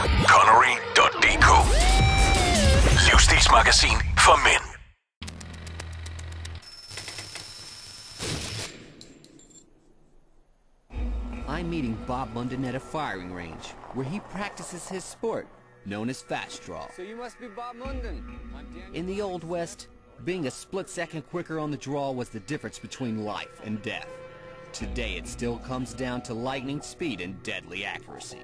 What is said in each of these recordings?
Connery.dk. Livsstilsmagasin for mænd. I'm meeting Bob Munden at a firing range, where he practices his sport, known as fast draw. So you must be Bob Munden. In the Old West, being a split second quicker on the draw was the difference between life and death. Today it still comes down to lightning speed and deadly accuracy.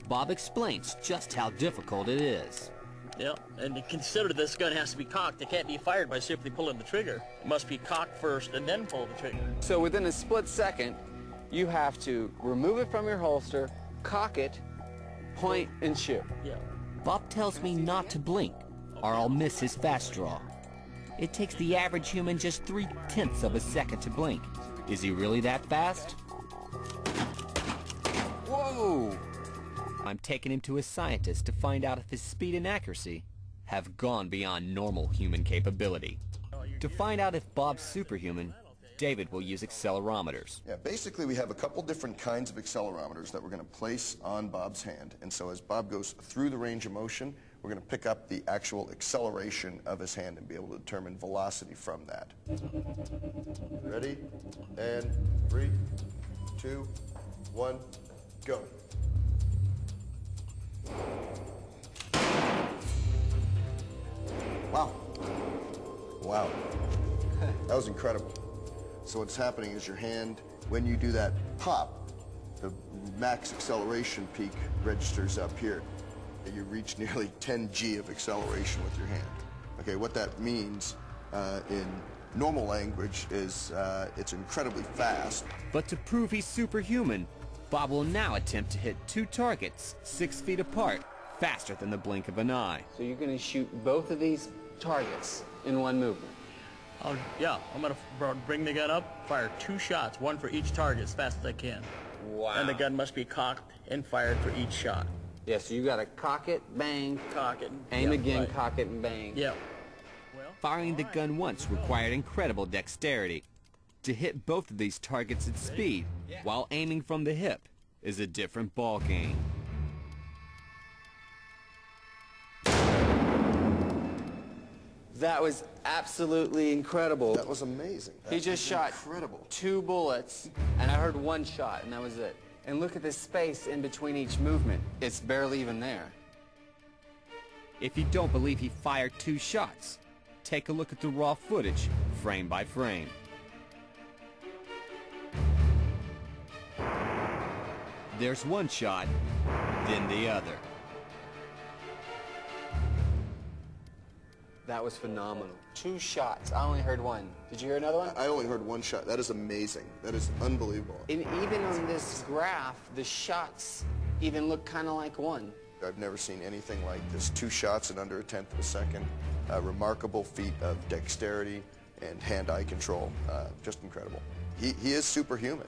Bob explains just how difficult it is. Yeah, and to consider this gun has to be cocked. It can't be fired by simply pulling the trigger. It must be cocked first and then pull the trigger. So within a split second, you have to remove it from your holster, cock it, point, and shoot. Yeah. Bob tells me not to blink, or I'll miss his fast draw. It takes the average human just 3/10 of a second to blink. Is he really that fast? Whoa! I'm taking him to a scientist to find out if his speed and accuracy have gone beyond normal human capability. To find out if Bob's superhuman, David will use accelerometers. Yeah, basically we have a couple different kinds of accelerometers that we're going to place on Bob's hand. And so as Bob goes through the range of motion, we're going to pick up the actual acceleration of his hand and be able to determine velocity from that. Ready? And 3, 2, 1, go. Wow. Wow. That was incredible. So what's happening is your hand, when you do that pop, the max acceleration peak registers up here. You reach nearly 10 G of acceleration with your hand. Okay, what that means in normal language is it's incredibly fast. But to prove he's superhuman, Bob will now attempt to hit 2 targets 6 feet apart, faster than the blink of an eye. So you're going to shoot both of these targets in one movement. Yeah, I'm going to bring the gun up, fire 2 shots, 1 for each target as fast as I can. Wow. And the gun must be cocked and fired for each shot. Yeah, so you got to cock it, bang, Cock it. aim yeah, again, right. cock it, and bang. Yeah. Well, Firing the gun once required incredible dexterity. To hit both of these targets at speed, while aiming from the hip, is a different ballgame. That was absolutely incredible. That was amazing. He just shot incredible. 2 bullets, and I heard 1 shot, and that was it. And look at the space in between each movement. It's barely even there. If you don't believe he fired 2 shots, take a look at the raw footage, frame by frame. There's one shot, then the other. That was phenomenal. 2 shots. I only heard 1. Did you hear another one? I only heard 1 shot. That is amazing. That is unbelievable. And even on this graph, the shots even look kind of like 1. I've never seen anything like this. 2 shots in under 1/10 of a second. A remarkable feat of dexterity and hand-eye control. Just incredible. He is superhuman.